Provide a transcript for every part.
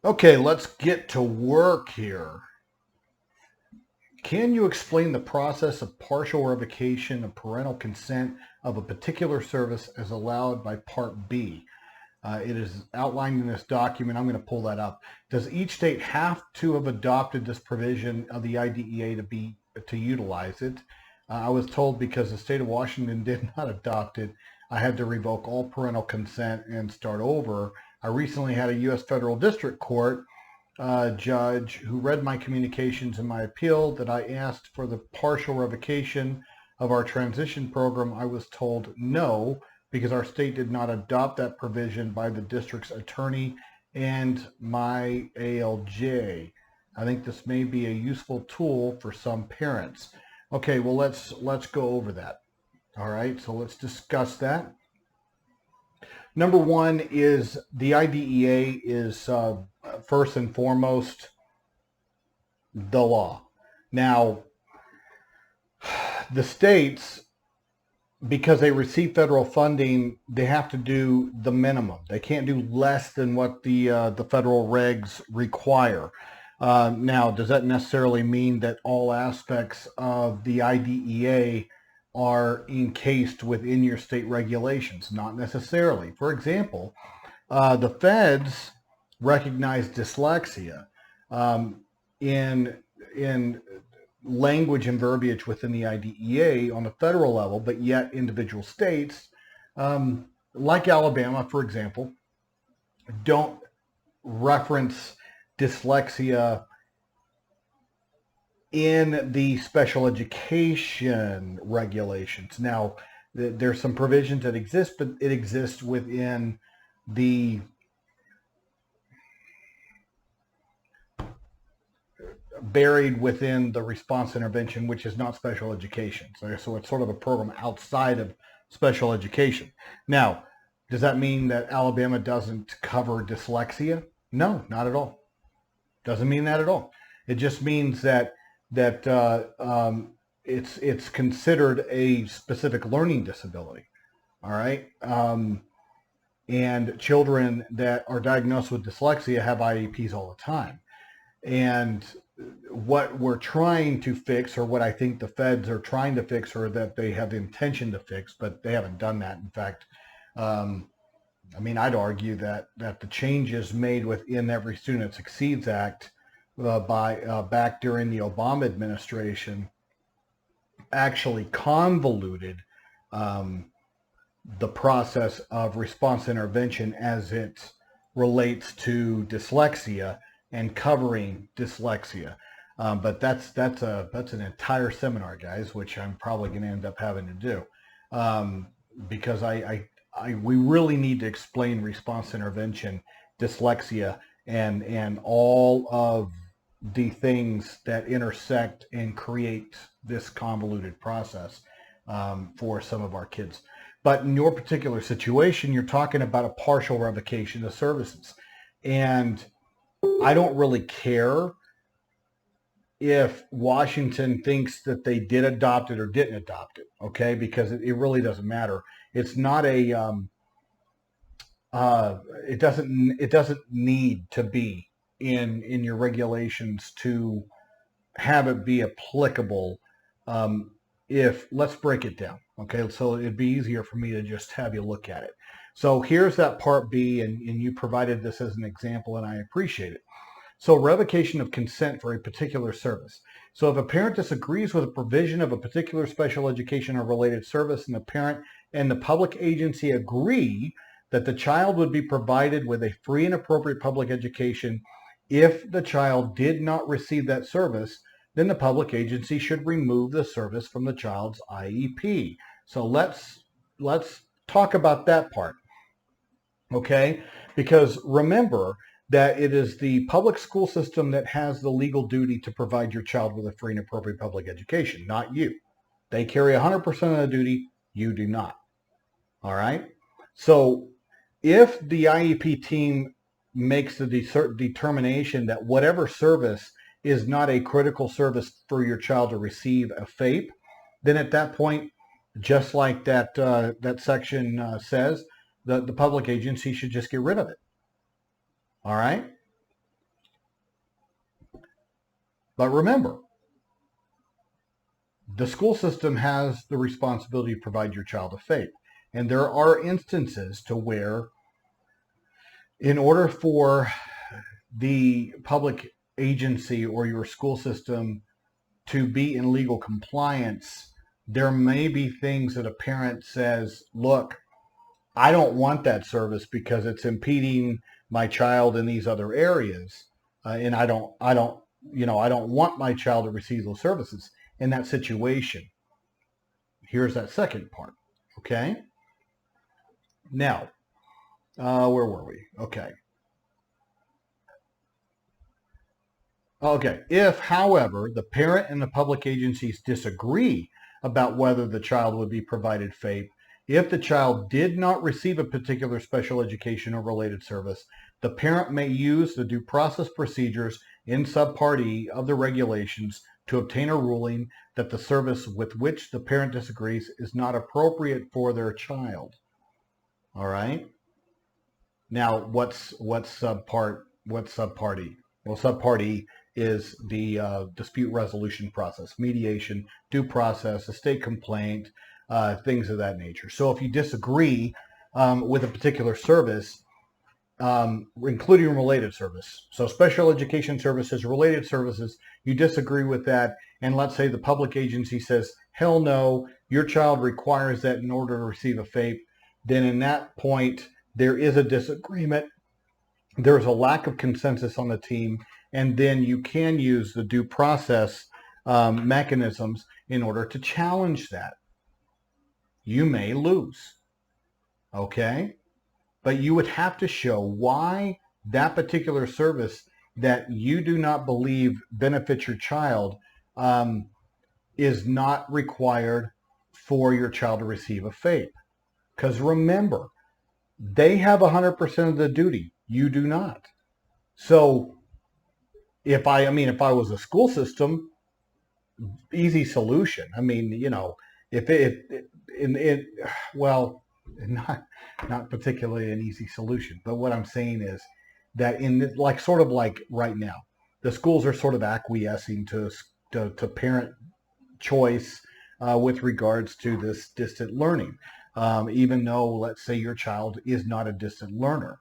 Okay, let's get to work here. Can you explain the process of partial revocation of parental consent of a particular service as allowed by Part B? It is outlined in this document. I'm going to pull that up. Does each state have to have adopted this provision of the IDEA to utilize it? I was told because the state of Washington did not adopt it, I had to revoke all parental consent and start over. I recently had a U.S. federal district court judge who read my communications and my appeal that I asked for the partial revocation of our transition program. I was told no, because our state did not adopt that provision by the district's attorney and my ALJ. I think this may be a useful tool for some parents. Okay, well let's go over that. All right, so let's discuss that. Number one is the IDEA is first and foremost the law. Now, the states, because they receive federal funding, they have to do the minimum. They can't do less than what the federal regs require. Now, does that necessarily mean that all aspects of the IDEA are encased within your state regulations? Not necessarily. For example, the feds recognize dyslexia in language and verbiage within the IDEA on the federal level, but yet individual states, like Alabama, for example, don't reference dyslexia in the special education regulations. Now, there's some provisions that exist, but it exists within the buried within the response intervention, which is not special education. So it's sort of a program outside of special education. Now, does that mean that Alabama doesn't cover dyslexia? No, not at all. Doesn't mean that at all. It just means that it's considered a specific learning disability. All right. And children that are diagnosed with dyslexia have IEPs all the time. And what we're trying to fix, or what I think the feds are trying to fix, or that they have the intention to fix, but they haven't done that. In fact, I'd argue that the changes made within Every Student Succeeds Act back during the Obama administration actually convoluted the process of response intervention as it relates to dyslexia and covering dyslexia. But that's an entire seminar, guys, which I'm probably going to end up having to do because we really need to explain response intervention, dyslexia, and all of the things that intersect and create this convoluted process for some of our kids. But in your particular situation, you're talking about a partial revocation of services. And I don't really care if Washington thinks that they did adopt it or didn't adopt it, okay? Because it really doesn't matter. It's not a, it doesn't need to be in your regulations to have it be applicable. If let's break it down, okay? So it'd be easier for me to just have you look at it. So here's that Part B, and you provided this as an example, and I appreciate it. So revocation of consent for a particular service. So if a parent disagrees with a provision of a particular special education or related service, and the parent and the public agency agree that the child would be provided with a free and appropriate public education if the child did not receive that service, then the public agency should remove the service from the child's IEP. So let's talk about that part, okay? Because remember that it is the public school system that has the legal duty to provide your child with a free and appropriate public education, not you. They carry 100% of the duty, you do not. All right? So if the IEP team makes the determination that whatever service is not a critical service for your child to receive a FAPE, then at that point, just like that section says, the public agency should just get rid of it. All right? But remember, the school system has the responsibility to provide your child a FAPE. And there are instances to where, in order for the public agency or your school system to be in legal compliance, there may be things that a parent says, look, I don't want that service because it's impeding my child in these other areas. And I don't want my child to receive those services. In that situation, here's that second part. Okay. Now, where were we? Okay. Okay. If, however, the parent and the public agencies disagree about whether the child would be provided FAPE, if the child did not receive a particular special education or related service, the parent may use the due process procedures in Subpart E of the regulations to obtain a ruling that the service with which the parent disagrees is not appropriate for their child. All right. Now, what's Subpart E? Well, Subpart E is the dispute resolution process, mediation, due process, estate complaint, things of that nature. So if you disagree with a particular service, including related service, so special education services, related services, you disagree with that, and let's say the public agency says, hell no, your child requires that in order to receive a FAPE, then in that point, there is a disagreement. There's a lack of consensus on the team, and then you can use the due process mechanisms in order to challenge that. You may lose, okay? But you would have to show why that particular service that you do not believe benefits your child is not required for your child to receive a FAPE. Because remember, they have 100% of the duty. You do not. So if I was a school system, easy solution. I mean, not particularly an easy solution. But what I'm saying is that sort of like right now, the schools are sort of acquiescing to parent choice with regards to this distant learning. Even though, let's say, your child is not a distant learner.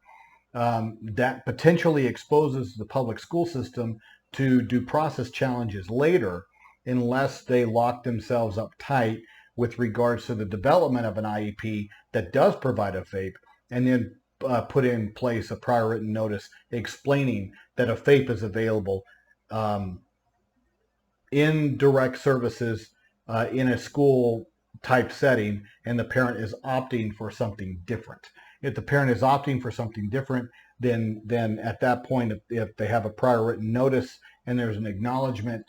That potentially exposes the public school system to due process challenges later unless they lock themselves up tight with regards to the development of an IEP that does provide a FAPE, and then put in place a prior written notice explaining that a FAPE is available in direct services in a school type setting, and the parent is opting for something different. If the parent is opting for something different, then at that point, if they have a prior written notice and there's an acknowledgement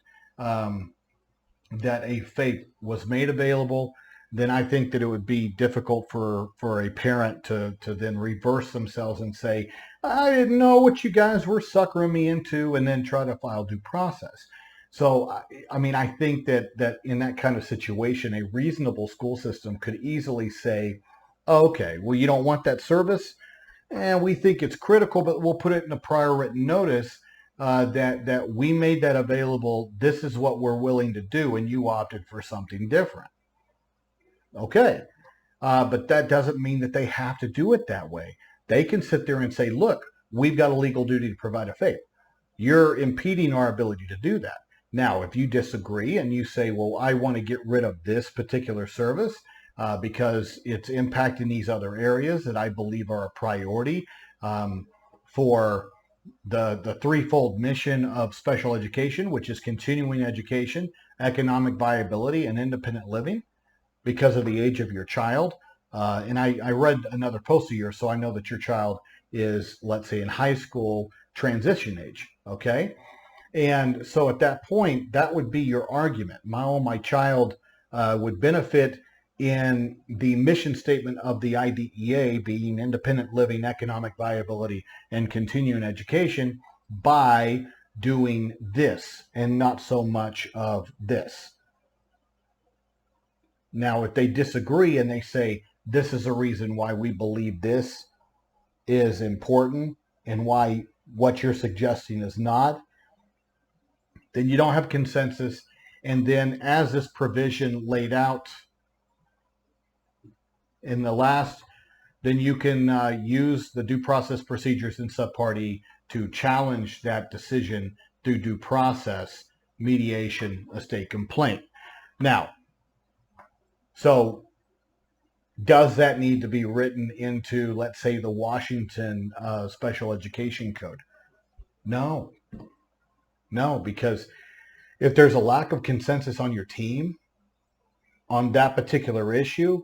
that a FAPE was made available, then I think that it would be difficult for a parent to then reverse themselves and say, I didn't know what you guys were suckering me into, and then try to file due process. So, I think that in that kind of situation, a reasonable school system could easily say, okay, well, you don't want that service, and we think it's critical, but we'll put it in a prior written notice that we made that available. This is what we're willing to do, and you opted for something different. Okay, but that doesn't mean that they have to do it that way. They can sit there and say, look, we've got a legal duty to provide a FAPE. You're impeding our ability to do that. Now, if you disagree and you say, well, I want to get rid of this particular service because it's impacting these other areas that I believe are a priority for the threefold mission of special education, which is continuing education, economic viability, and independent living because of the age of your child. And I read another post of yours, so I know that your child is, let's say, in high school transition age, okay? And so at that point, that would be your argument. My child would benefit in the mission statement of the IDEA being independent living, economic viability, and continuing education by doing this and not so much of this. Now, if they disagree and they say, this is a reason why we believe this is important and why what you're suggesting is not, then you don't have consensus. And then as this provision laid out in the last, then you can use the due process procedures in Subpart E to challenge that decision through due process, mediation, estate complaint. Now, so does that need to be written into, let's say, the Washington Special Education Code? No, because if there's a lack of consensus on your team on that particular issue,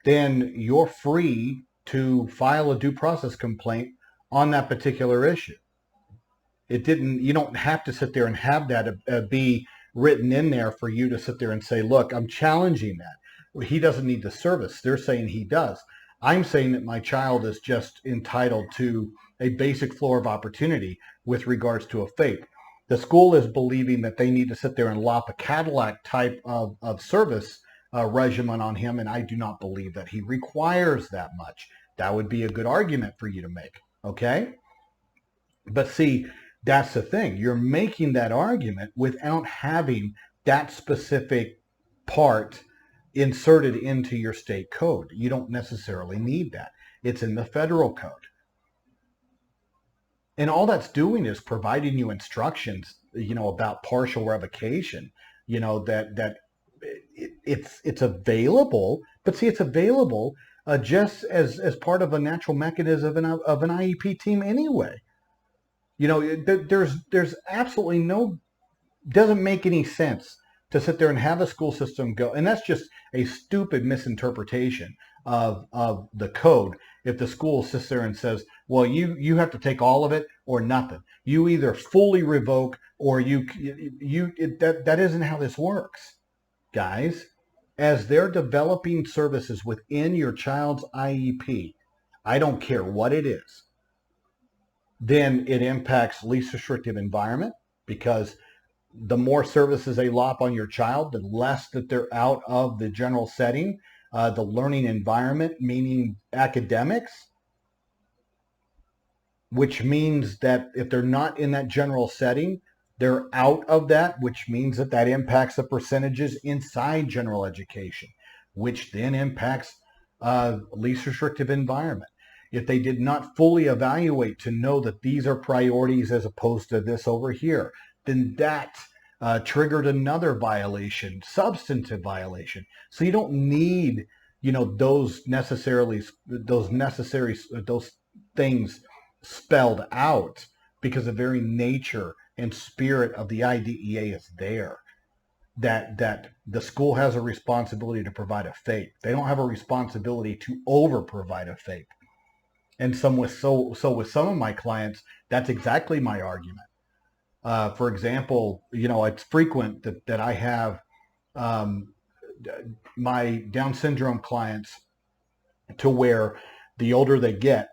then you're free to file a due process complaint on that particular issue. You don't have to sit there and have that be written in there for you to sit there and say, look, I'm challenging that. Well, he doesn't need the service. They're saying he does. I'm saying that my child is just entitled to a basic floor of opportunity with regards to a FAPE. The school is believing that they need to sit there and lop a Cadillac type of service regimen on him, and I do not believe that he requires that much. That would be a good argument for you to make, okay? But see, that's the thing. You're making that argument without having that specific part inserted into your state code. You don't necessarily need that. It's in the federal code. And all that's doing is providing you instructions, about partial revocation, that it's available, but see, it's available just as part of a natural mechanism of an IEP team anyway. There's absolutely doesn't make any sense to sit there and have a school system go, and that's just a stupid misinterpretation of the code. If the school sits there and says, well, you have to take all of it or nothing. You either fully revoke or that isn't how this works, guys. As they're developing services within your child's IEP, I don't care what it is, then it impacts least restrictive environment, because the more services they lop on your child, the less that they're out of the general setting, the learning environment, meaning academics, which means that if they're not in that general setting, they're out of that, which means that impacts the percentages inside general education, which then impacts least restrictive environment. If they did not fully evaluate to know that these are priorities as opposed to this over here, then that triggered another violation, substantive violation. So you don't need, those things spelled out, because the very nature and spirit of the IDEA is there. That the school has a responsibility to provide a FAPE. They don't have a responsibility to over provide a FAPE. And with some of my clients, that's exactly my argument. For example, it's frequent that I have my Down syndrome clients to where the older they get,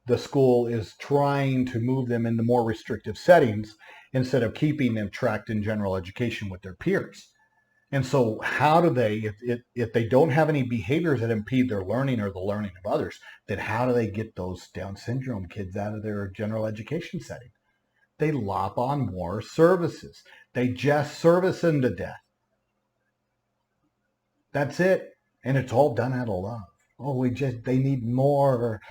the school is trying to move them into more restrictive settings instead of keeping them tracked in general education with their peers. And so how do they, if they don't have any behaviors that impede their learning or the learning of others, then how do they get those Down syndrome kids out of their general education setting? They lop on more services. They just service them to death. That's it. And it's all done out of love. Oh, they need more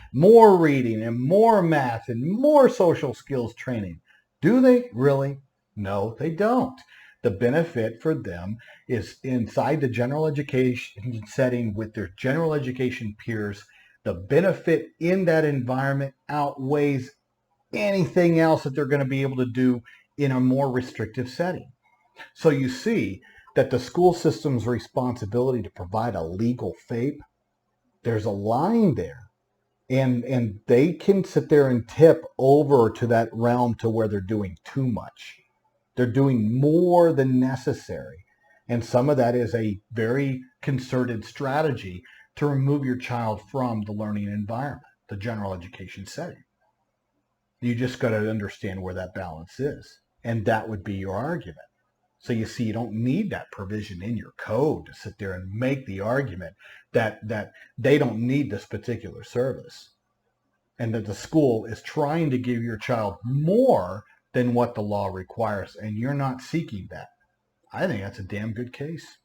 reading and more math and more social skills training. Do they really? No, they don't. The benefit for them is inside the general education setting with their general education peers. The benefit in that environment outweighs anything else that they're going to be able to do in a more restrictive setting. So you see that the school system's responsibility to provide a legal FAPE, there's a line there. And they can sit there and tip over to that realm to where they're doing too much. They're doing more than necessary. And some of that is a very concerted strategy to remove your child from the learning environment, the general education setting. You just got to understand where that balance is. And that would be your argument. So you see, you don't need that provision in your code to sit there and make the argument that they don't need this particular service, and that the school is trying to give your child more than what the law requires, and you're not seeking that. I think that's a damn good case.